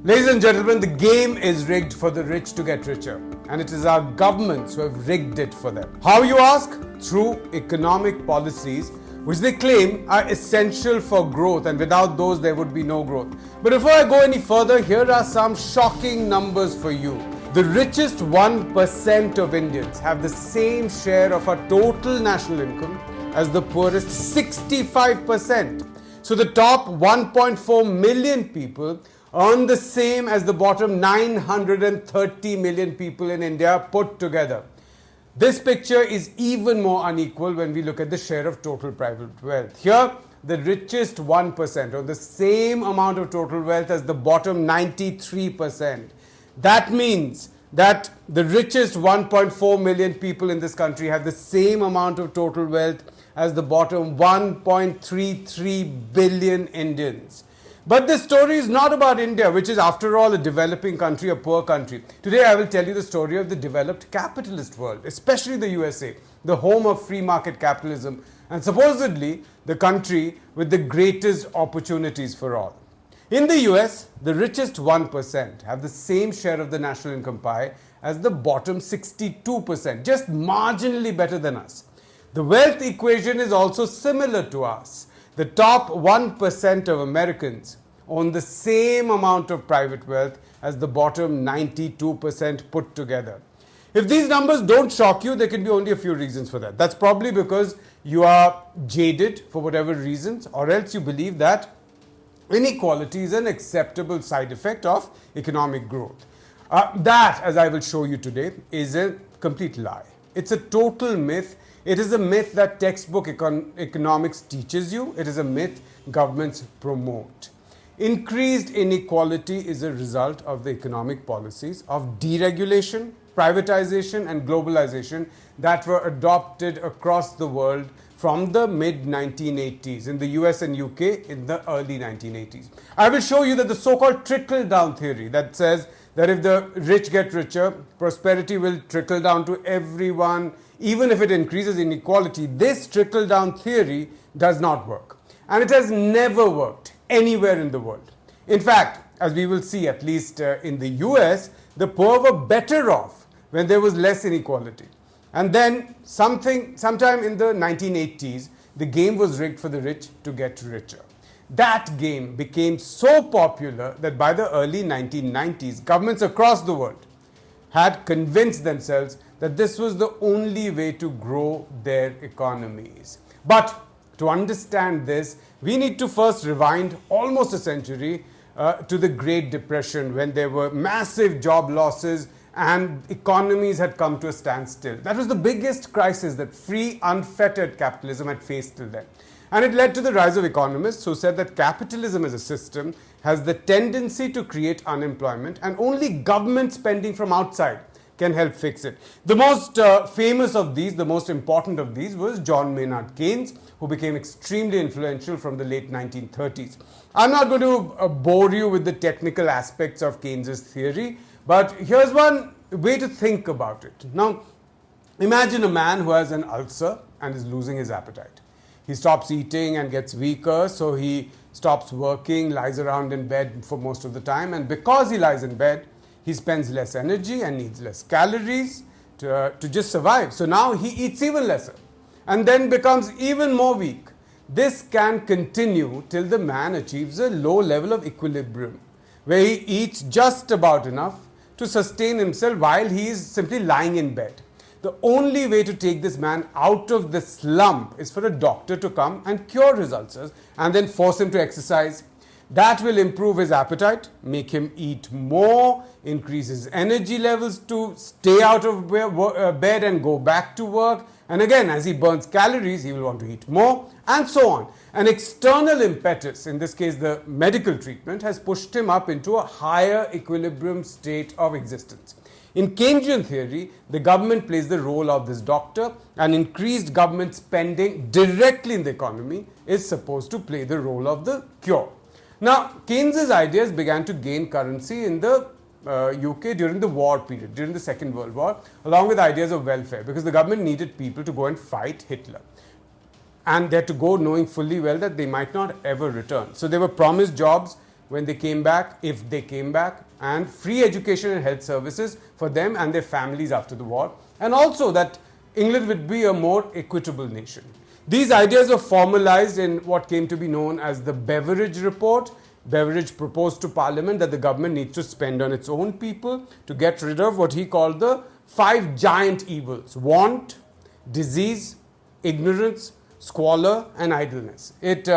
Ladies and gentlemen, the game is rigged for the rich to get richer, and it is our governments who have rigged it for them. How, you ask? Through economic policies which they claim are essential for growth, and without those there would be no growth. But before I go any further, here are some shocking numbers for you. The richest 1% of Indians have the same share of our total national income as the poorest 65%. So the top 1.4 million people earn the same as the bottom 930 million people in India put together. This picture is even more unequal when we look at the share of total private wealth. Here, the richest 1% own the same amount of total wealth as the bottom 93%. That means that the richest 1.4 million people in this country have the same amount of total wealth as the bottom 1.33 billion Indians. But this story is not about India, which is after all a developing country, a poor country. Today I will tell you the story of the developed capitalist world, especially the USA, the home of free market capitalism, and supposedly the country with the greatest opportunities for all. In the US, the richest 1% have the same share of the national income pie as the bottom 62%, just marginally better than us. The wealth equation is also similar to us. The top 1% of Americans own the same amount of private wealth as the bottom 92% put together. If these numbers don't shock you, there can be only a few reasons for that. That's probably because you are jaded for whatever reasons, or else you believe that inequality is an acceptable side effect of economic growth. That, as I will show you today, is a complete lie. It's a total myth. It is a myth that textbook economics teaches you. It is a myth governments promote. Increased inequality is a result of the economic policies of deregulation, privatization, and globalization that were adopted across the world from the mid-1980s, in the US and UK in the early 1980s. I will show you that the so-called trickle-down theory that says that if the rich get richer, prosperity will trickle down to everyone, even if it increases inequality. This trickle-down theory does not work. And it has never worked anywhere in the world. In fact, as we will see, at least in the US, the poor were better off when there was less inequality. And then sometime in the 1980s, the game was rigged for the rich to get richer. That game became so popular that by the early 1990s, governments across the world had convinced themselves that this was the only way to grow their economies. But to understand this, we need to first rewind almost a century to the Great Depression, when there were massive job losses and economies had come to a standstill. That was the biggest crisis that free, unfettered capitalism had faced till then. And it led to the rise of economists who said that capitalism as a system has the tendency to create unemployment, and only government spending from outside can help fix it. The most famous of these, the most important of these, was John Maynard Keynes, who became extremely influential from the late 1930s. I'm not going to bore you with the technical aspects of Keynes's theory, but here's one way to think about it. Now, imagine a man who has an ulcer and is losing his appetite. He stops eating and gets weaker, so he stops working, lies around in bed for most of the time, and because he lies in bed, he spends less energy and needs less calories to just survive. So now he eats even lesser and then becomes even more weak. This can continue till the man achieves a low level of equilibrium, where he eats just about enough to sustain himself while he is simply lying in bed. The only way to take this man out of the slump is for a doctor to come and cure his ulcers and then force him to exercise. That will improve his appetite, make him eat more, increase his energy levels to stay out of bed and go back to work. And again, as he burns calories, he will want to eat more, and so on. An external impetus, in this case the medical treatment, has pushed him up into a higher equilibrium state of existence. In Keynesian theory, the government plays the role of this doctor, and increased government spending directly in the economy is supposed to play the role of the cure. Now, Keynes's ideas began to gain currency in the UK during the war period, during the Second World War, along with ideas of welfare, because the government needed people to go and fight Hitler. And they had to go knowing fully well that they might not ever return. So they were promised jobs when they came back, if they came back, and free education and health services for them and their families after the war, and also that England would be a more equitable nation. These ideas were formalized in what came to be known as the Beveridge Report. Beveridge proposed to Parliament that the government needs to spend on its own people to get rid of what he called the 5 giant evils: want, disease, ignorance, squalor, and idleness. It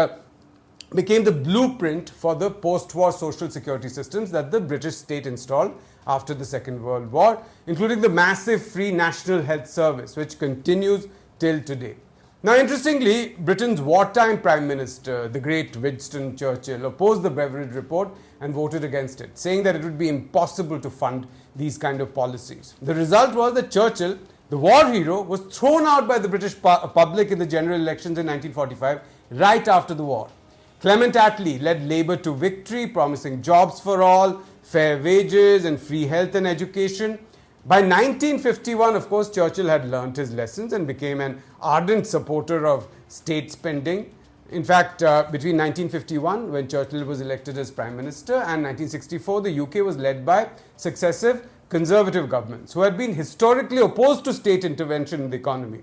became the blueprint for the post-war social security systems that the British state installed after the Second World War, including the massive free National Health Service, which continues till today. Now, interestingly, Britain's wartime Prime Minister, the great Winston Churchill, opposed the Beveridge Report and voted against it, saying that it would be impossible to fund these kind of policies. The result was that Churchill, the war hero, was thrown out by the British public in the general elections in 1945, right after the war. Clement Attlee led Labour to victory, promising jobs for all, fair wages and free health and education. By 1951, of course, Churchill had learnt his lessons and became an ardent supporter of state spending. In fact, between 1951, when Churchill was elected as Prime Minister, and 1964, the UK was led by successive Conservative governments who had been historically opposed to state intervention in the economy.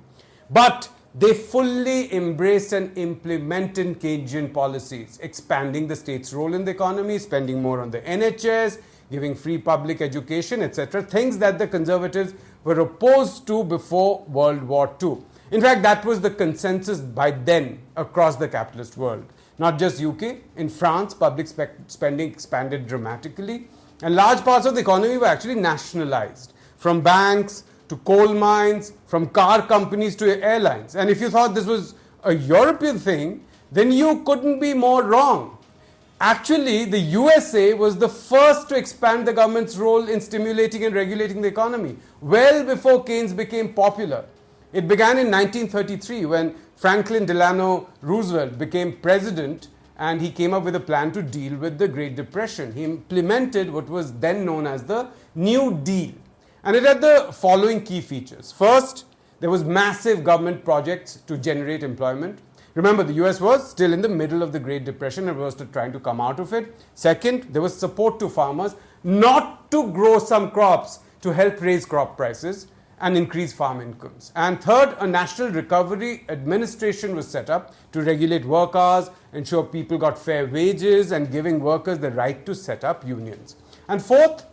But they fully embraced and implemented Keynesian policies, expanding the state's role in the economy, spending more on the NHS, giving free public education, etc., things that the Conservatives were opposed to before World War II. In fact, that was the consensus by then across the capitalist world. Not just UK, in France, public spending expanded dramatically, and large parts of the economy were actually nationalized, from banks to coal mines, from car companies to airlines. And if you thought this was a European thing, then you couldn't be more wrong. Actually, the USA was the first to expand the government's role in stimulating and regulating the economy, well before Keynes became popular. It began in 1933 when Franklin Delano Roosevelt became president, and he came up with a plan to deal with the Great Depression. He implemented what was then known as the New Deal. And it had the following key features. First, there was massive government projects to generate employment. Remember, the US was still in the middle of the Great Depression and was trying to come out of it. Second, there was support to farmers not to grow some crops to help raise crop prices and increase farm incomes. And third, a National Recovery Administration was set up to regulate work hours, ensure people got fair wages, and giving workers the right to set up unions. And fourth,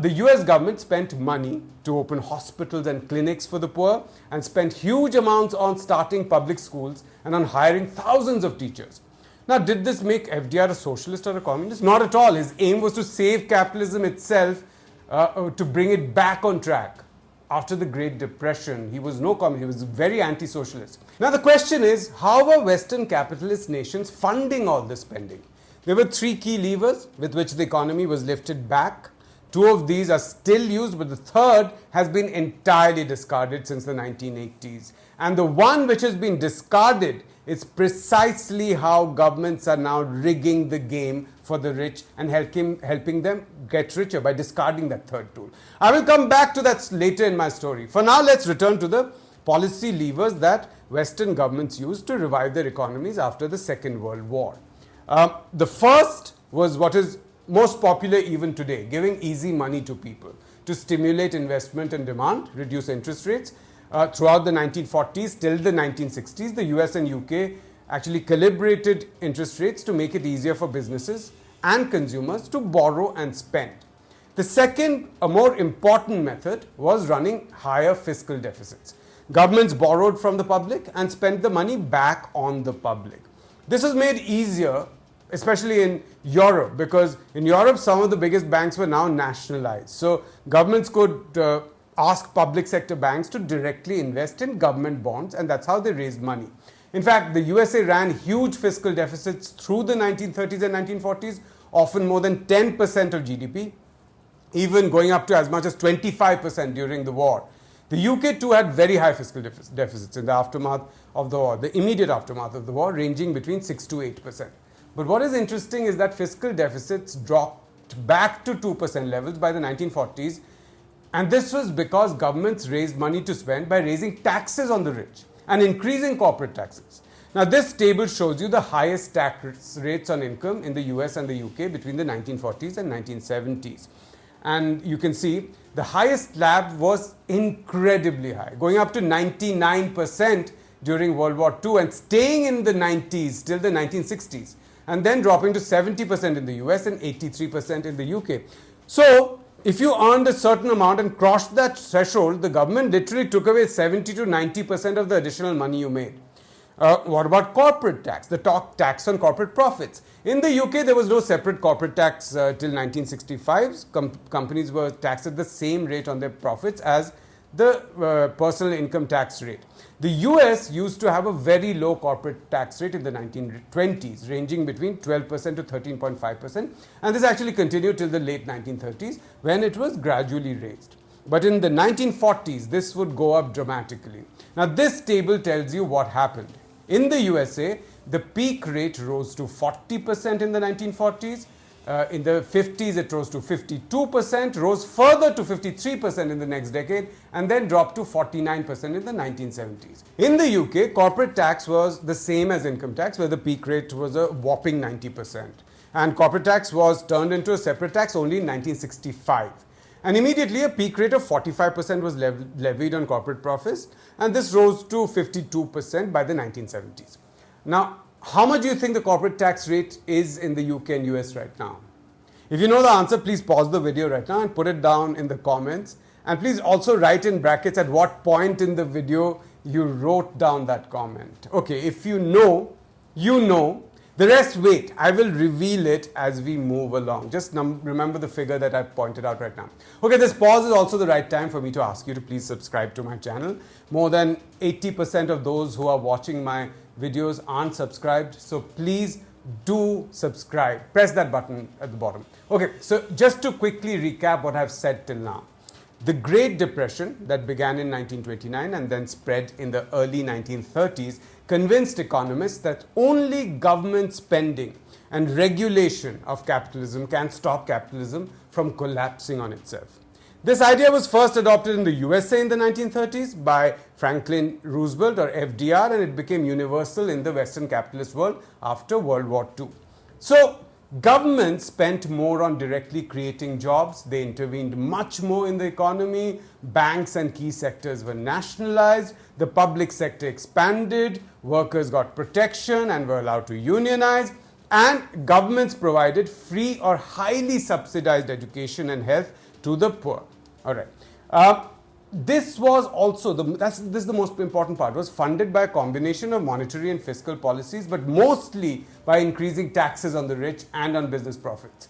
the US government spent money to open hospitals and clinics for the poor and spent huge amounts on starting public schools and on hiring thousands of teachers. Now, did this make FDR a socialist or a communist? Not at all. His aim was to save capitalism itself, to bring it back on track. After the Great Depression, he was no communist, he was very anti-socialist. Now, the question is, how were Western capitalist nations funding all this spending? There were 3 key levers with which the economy was lifted back. 2 of these are still used, but the third has been entirely discarded since the 1980s. And the one which has been discarded is precisely how governments are now rigging the game for the rich and helping them get richer by discarding that third tool. I will come back to that later in my story. For now, let's return to the policy levers that Western governments used to revive their economies after the Second World War. The first was what is most popular even today, giving easy money to people to stimulate investment and demand, reduce interest rates. Throughout the 1940s till the 1960s, the US and UK actually calibrated interest rates to make it easier for businesses and consumers to borrow and spend. The second, a more important method, was running higher fiscal deficits. Governments borrowed from the public and spent the money back on the public. This was made easier, especially in Europe, because in Europe some of the biggest banks were now nationalized. So governments could ask public sector banks to directly invest in government bonds, and that's how they raised money. In fact, the USA ran huge fiscal deficits through the 1930s and 1940s, often more than 10% of GDP, even going up to as much as 25% during the war. The UK too had very high fiscal deficits in the aftermath of the war, the immediate aftermath of the war, ranging between 6 to 8%. But what is interesting is that fiscal deficits dropped back to 2% levels by the 1940s. And this was because governments raised money to spend by raising taxes on the rich and increasing corporate taxes. Now, this table shows you the highest tax rates on income in the US and the UK between the 1940s and 1970s. And you can see the highest slab was incredibly high, going up to 99% during World War II and staying in the 90s till the 1960s, and then dropping to 70% in the US and 83% in the UK. So, if you earned a certain amount and crossed that threshold, the government literally took away 70 to 90% of the additional money you made. What about corporate tax, the tax on corporate profits? In the UK, there was no separate corporate tax till 1965. Companies were taxed at the same rate on their profits as the personal income tax rate. The US used to have a very low corporate tax rate in the 1920s, ranging between 12% to 13.5%, and this actually continued till the late 1930s when it was gradually raised. But in the 1940s, this would go up dramatically. Now, this table tells you what happened. In the USA, the peak rate rose to 40% in the 1940s. In the 50s, it rose to 52%, rose further to 53% in the next decade, and then dropped to 49% in the 1970s. In the UK, corporate tax was the same as income tax, where the peak rate was a whopping 90%. And corporate tax was turned into a separate tax only in 1965. And immediately, a peak rate of 45% was levied on corporate profits, and this rose to 52% by the 1970s. Now, how much do you think the corporate tax rate is in the UK and US right now? If you know the answer, please pause the video right now and put it down in the comments. And please also write in brackets at what point in the video you wrote down that comment. Okay, if you know, you know. The rest, wait, I will reveal it as we move along. Just remember the figure that I pointed out right now. Okay, this pause is also the right time for me to ask you to please subscribe to my channel. More than 80% of those who are watching my videos aren't subscribed, so please do subscribe. Press that button at the bottom. Okay, so just to quickly recap what I've said till now. The Great Depression that began in 1929 and then spread in the early 1930s convinced economists that only government spending and regulation of capitalism can stop capitalism from collapsing on itself. This idea was first adopted in the USA in the 1930s by Franklin Roosevelt or FDR, and it became universal in the Western capitalist world after World War II. So, governments spent more on directly creating jobs. They intervened much more in the economy. Banks and key sectors were nationalized. The public sector expanded. Workers got protection and were allowed to unionize. And governments provided free or highly subsidized education and health to the poor. All right. This was also, this is the most important part, was funded by a combination of monetary and fiscal policies, but mostly by increasing taxes on the rich and on business profits.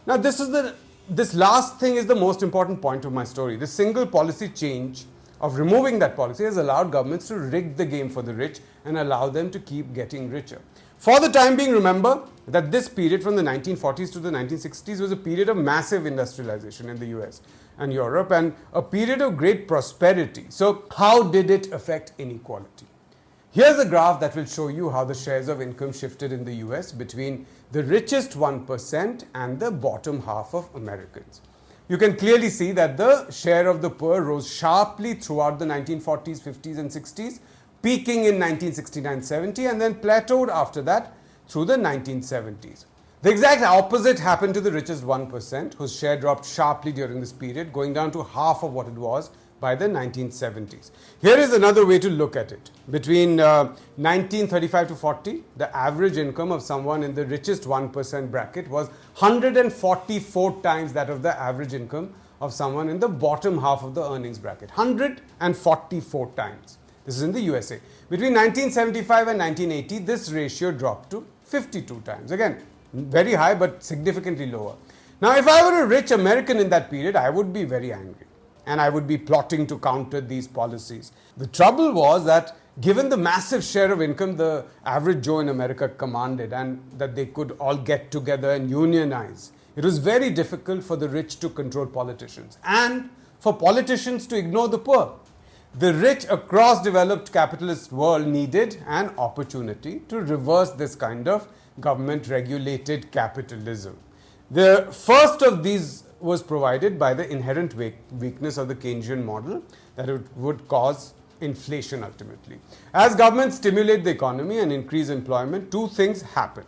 Now, this last thing is the most important point of my story. The single policy change of removing that policy has allowed governments to rig the game for the rich and allow them to keep getting richer. For the time being, remember that this period from the 1940s to the 1960s was a period of massive industrialization in the US and Europe and a period of great prosperity. So, how did it affect inequality? Here's a graph that will show you how the shares of income shifted in the US between the richest 1% and the bottom half of Americans. You can clearly see that the share of the poor rose sharply throughout the 1940s, 50s and 60s, peaking in 1969-70 and then plateaued after that through the 1970s. The exact opposite happened to the richest 1%, whose share dropped sharply during this period, going down to half of what it was by the 1970s. Here is another way to look at it. Between 1935 to 40, the average income of someone in the richest 1% bracket was 144 times that of the average income of someone in the bottom half of the earnings bracket. 144 times. This is in the USA. Between 1975 and 1980, this ratio dropped to 52 times. Again, very high but significantly lower. Now, if I were a rich American in that period, I would be very angry and I would be plotting to counter these policies. The trouble was that given the massive share of income the average Joe in America commanded and that they could all get together and unionize, it was very difficult for the rich to control politicians and for politicians to ignore the poor. The rich across developed capitalist world needed an opportunity to reverse this kind of government-regulated capitalism. The first of these was provided by the inherent weakness of the Keynesian model, that it would cause inflation ultimately. As governments stimulate the economy and increase employment, two things happen.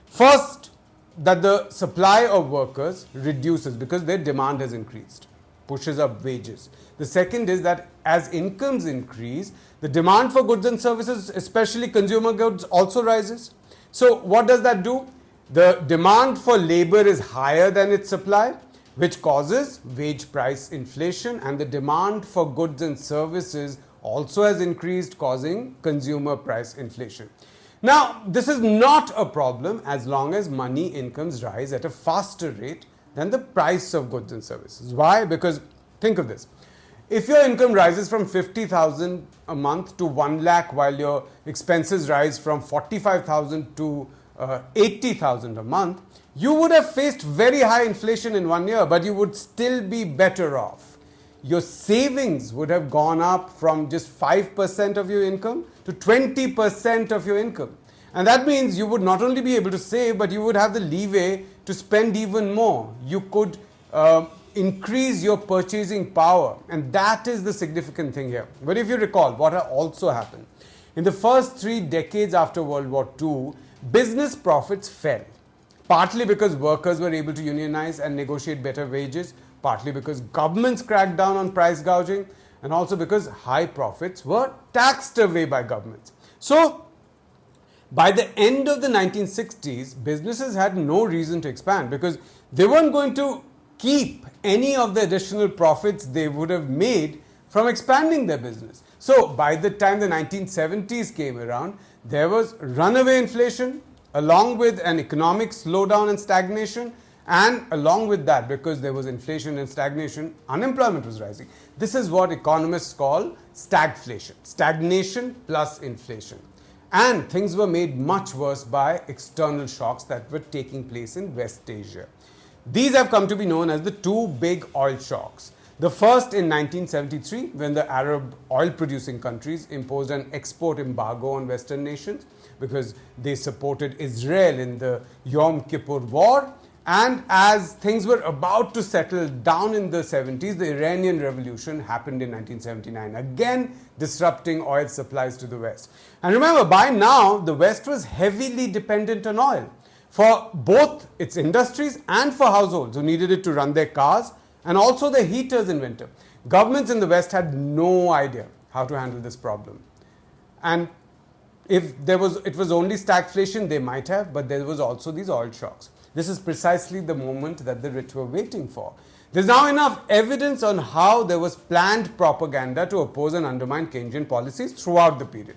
First, that the supply of workers reduces because their demand has increased, pushes up wages. The second is that as incomes increase, the demand for goods and services, especially consumer goods, also rises. So what does that do? The demand for labor is higher than its supply, which causes wage price inflation, and the demand for goods and services also has increased, causing consumer price inflation. Now, this is not a problem as long as money incomes rise at a faster rate than the price of goods and services. Why? Because think of this. If your income rises from 50,000 a month to 1 lakh while your expenses rise from 45,000 to 80,000 a month, you would have faced very high inflation in 1 year, but you would still be better off. Your savings would have gone up from just 5% of your income to 20% of your income. And that means you would not only be able to save, but you would have the leeway to spend even more. You could increase your purchasing power, and that is the significant thing here. But if you recall, what also happened? In the first 3 decades after World War II, business profits fell. Partly because workers were able to unionize and negotiate better wages, partly because governments cracked down on price gouging, and also because high profits were taxed away by governments. So, by the end of the 1960s, businesses had no reason to expand because they weren't going to keep any of the additional profits they would have made from expanding their business. So, by the time the 1970s came around, there was runaway inflation, along with an economic slowdown and stagnation, and along with that, because there was inflation and stagnation, unemployment was rising. This is what economists call stagflation, stagnation plus inflation. And things were made much worse by external shocks that were taking place in West Asia. These have come to be known as the two big oil shocks. The first in 1973, when the Arab oil-producing countries imposed an export embargo on Western nations because they supported Israel in the Yom Kippur War. And as things were about to settle down in the 70s, the Iranian Revolution happened in 1979, again disrupting oil supplies to the West. And remember, by now, the West was heavily dependent on oil for both its industries and for households who needed it to run their cars and also the heaters in winter. Governments in the West had no idea how to handle this problem. And if it was only stagflation, they might have, but there was also these oil shocks. This is precisely the moment that the rich were waiting for. There's now enough evidence on how there was planned propaganda to oppose and undermine Keynesian policies throughout the period.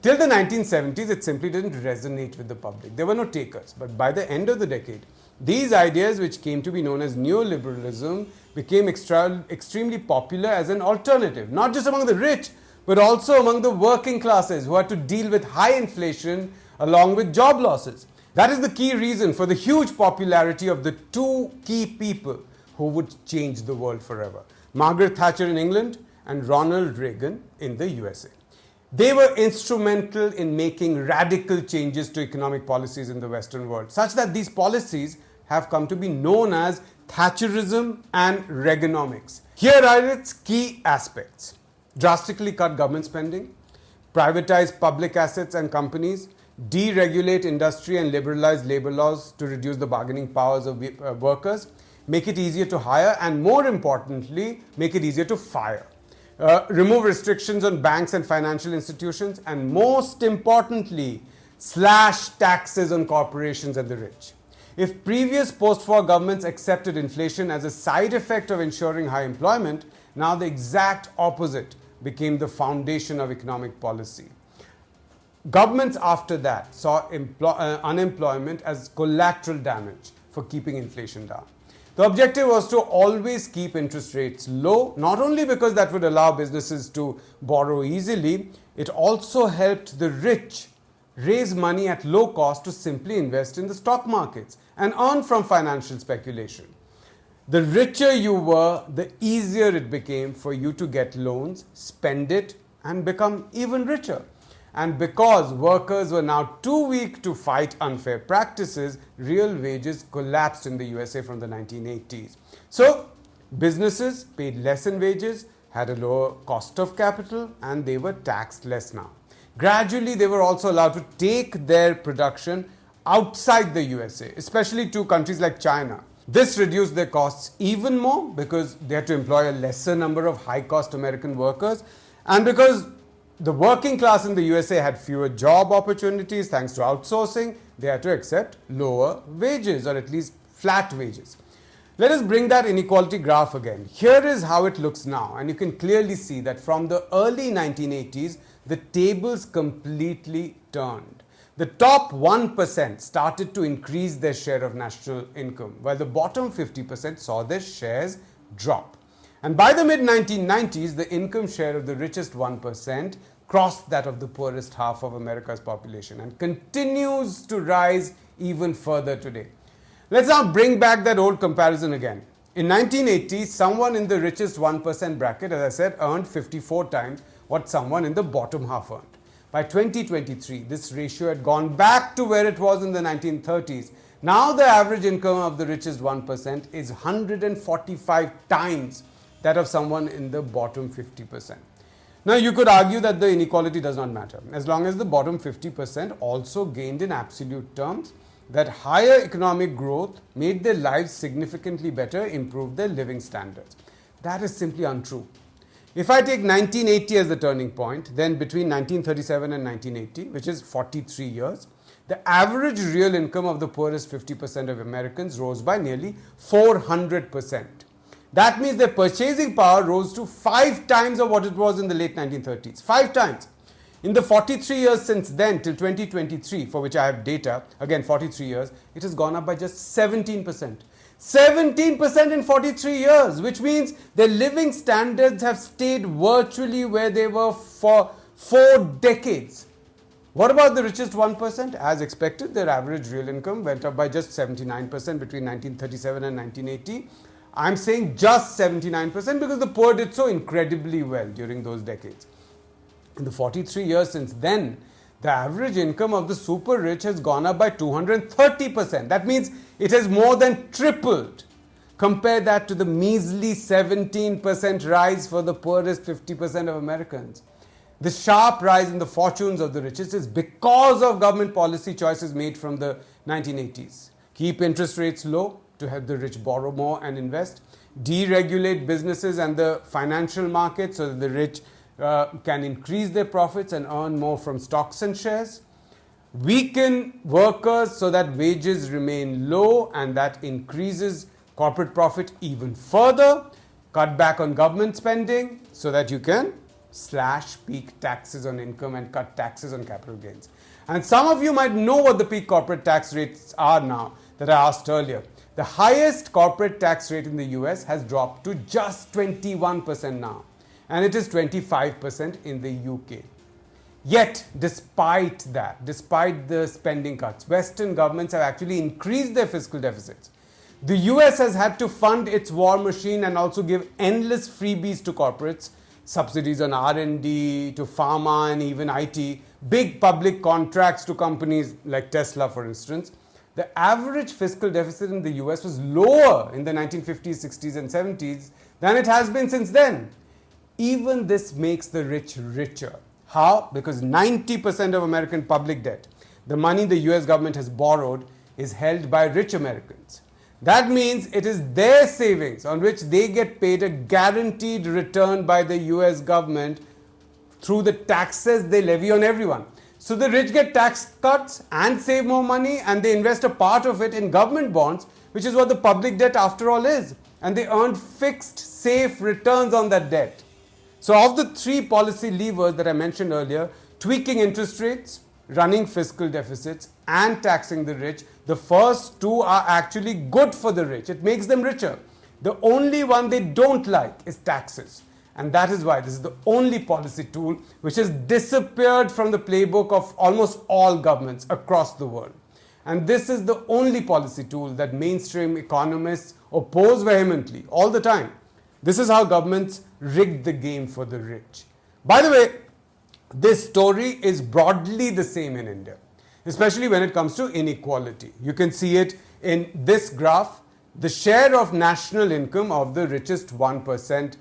Till the 1970s, it simply didn't resonate with the public. There were no takers. But by the end of the decade, these ideas, which came to be known as neoliberalism, became extremely popular as an alternative, not just among the rich, but also among the working classes who had to deal with high inflation along with job losses. That is the key reason for the huge popularity of the two key people who would change the world forever: Margaret Thatcher in England and Ronald Reagan in the USA. They were instrumental in making radical changes to economic policies in the Western world, such that these policies have come to be known as Thatcherism and Reaganomics. Here are its key aspects: drastically cut government spending, privatize public assets and companies, deregulate industry and liberalize labor laws to reduce the bargaining powers of workers, make it easier to hire, and more importantly, make it easier to fire. Remove restrictions on banks and financial institutions, and most importantly, slash taxes on corporations and the rich. If previous post-war governments accepted inflation as a side effect of ensuring high employment, now the exact opposite became the foundation of economic policy. Governments after that saw unemployment as collateral damage for keeping inflation down. The objective was to always keep interest rates low, not only because that would allow businesses to borrow easily, it also helped the rich raise money at low cost to simply invest in the stock markets and earn from financial speculation. The richer you were, the easier it became for you to get loans, spend it, and become even richer. And because workers were now too weak to fight unfair practices, real wages collapsed in the USA from the 1980s. So, businesses paid less in wages, had a lower cost of capital, and they were taxed less now. Gradually, they were also allowed to take their production outside the USA, especially to countries like China. This reduced their costs even more because they had to employ a lesser number of high-cost American workers, and because the working class in the USA had fewer job opportunities thanks to outsourcing, they had to accept lower wages, or at least flat wages. Let us bring that inequality graph again. Here is how it looks now, and you can clearly see that from the early 1980s, the tables completely turned. The top 1% started to increase their share of national income, while the bottom 50% saw their shares drop. And by the mid-1990s, the income share of the richest 1% crossed that of the poorest half of America's population and continues to rise even further today. Let's now bring back that old comparison again. In 1980, someone in the richest 1% bracket, as I said, earned 54 times what someone in the bottom half earned. By 2023, this ratio had gone back to where it was in the 1930s. Now the average income of the richest 1% is 145 times that of someone in the bottom 50%. Now you could argue that the inequality does not matter, as long as the bottom 50% also gained in absolute terms, that higher economic growth made their lives significantly better, improved their living standards. That is simply untrue. If I take 1980 as the turning point, then between 1937 and 1980, which is 43 years, the average real income of the poorest 50% of Americans rose by nearly 400%. That means their purchasing power rose to 5 times of what it was in the late 1930s. 5 times. In the 43 years since then till 2023, for which I have data, again 43 years, it has gone up by just 17%. 17% in 43 years, which means their living standards have stayed virtually where they were for 4 decades. What about the richest 1%? As expected, their average real income went up by just 79% between 1937 and 1980. I'm saying just 79% because the poor did so incredibly well during those decades. In the 43 years since then, the average income of the super rich has gone up by 230%. That means it has more than tripled. Compare that to the measly 17% rise for the poorest 50% of Americans. The sharp rise in the fortunes of the richest is because of government policy choices made from the 1980s. Keep interest rates low to help the rich borrow more and invest. Deregulate businesses and the financial market so that the rich can increase their profits and earn more from stocks and shares. Weaken workers so that wages remain low and that increases corporate profit even further. Cut back on government spending so that you can slash peak taxes on income and cut taxes on capital gains. And some of you might know what the peak corporate tax rates are now that I asked earlier. The highest corporate tax rate in the US has dropped to just 21% now, and it is 25% in the UK. Yet, despite that, despite the spending cuts, Western governments have actually increased their fiscal deficits. The US has had to fund its war machine and also give endless freebies to corporates, subsidies on R&D, to pharma and even IT, big public contracts to companies like Tesla, for instance. The average fiscal deficit in the US was lower in the 1950s, 60s and 70s than it has been since then. Even this makes the rich richer. How? Because 90% of American public debt, the money the US government has borrowed, is held by rich Americans. That means it is their savings on which they get paid a guaranteed return by the US government through the taxes they levy on everyone. So the rich get tax cuts and save more money, and they invest a part of it in government bonds, which is what the public debt after all is. And they earn fixed, safe returns on that debt. So of the 3 policy levers that I mentioned earlier, tweaking interest rates, running fiscal deficits, and taxing the rich, the first 2 are actually good for the rich. It makes them richer. The only one they don't like is taxes. And that is why this is the only policy tool which has disappeared from the playbook of almost all governments across the world. And this is the only policy tool that mainstream economists oppose vehemently all the time. This is how governments rigged the game for the rich. By the way, this story is broadly the same in India, especially when it comes to inequality. You can see it in this graph. The share of national income of the richest 1%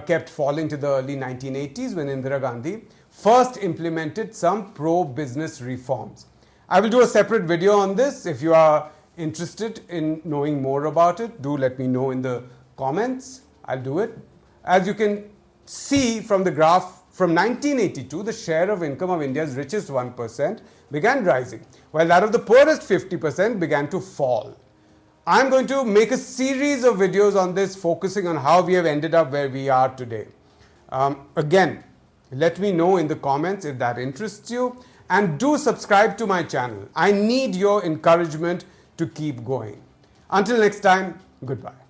kept falling to the early 1980s when Indira Gandhi first implemented some pro-business reforms. I will do a separate video on this. If you are interested in knowing more about it, do let me know in the comments. I'll do it. As you can see from the graph, from 1982, the share of income of India's richest 1% began rising, while that of the poorest 50% began to fall. I'm going to make a series of videos on this, focusing on how we have ended up where we are today. Again, let me know in the comments if that interests you, and do subscribe to my channel. I need your encouragement to keep going. Until next time, goodbye.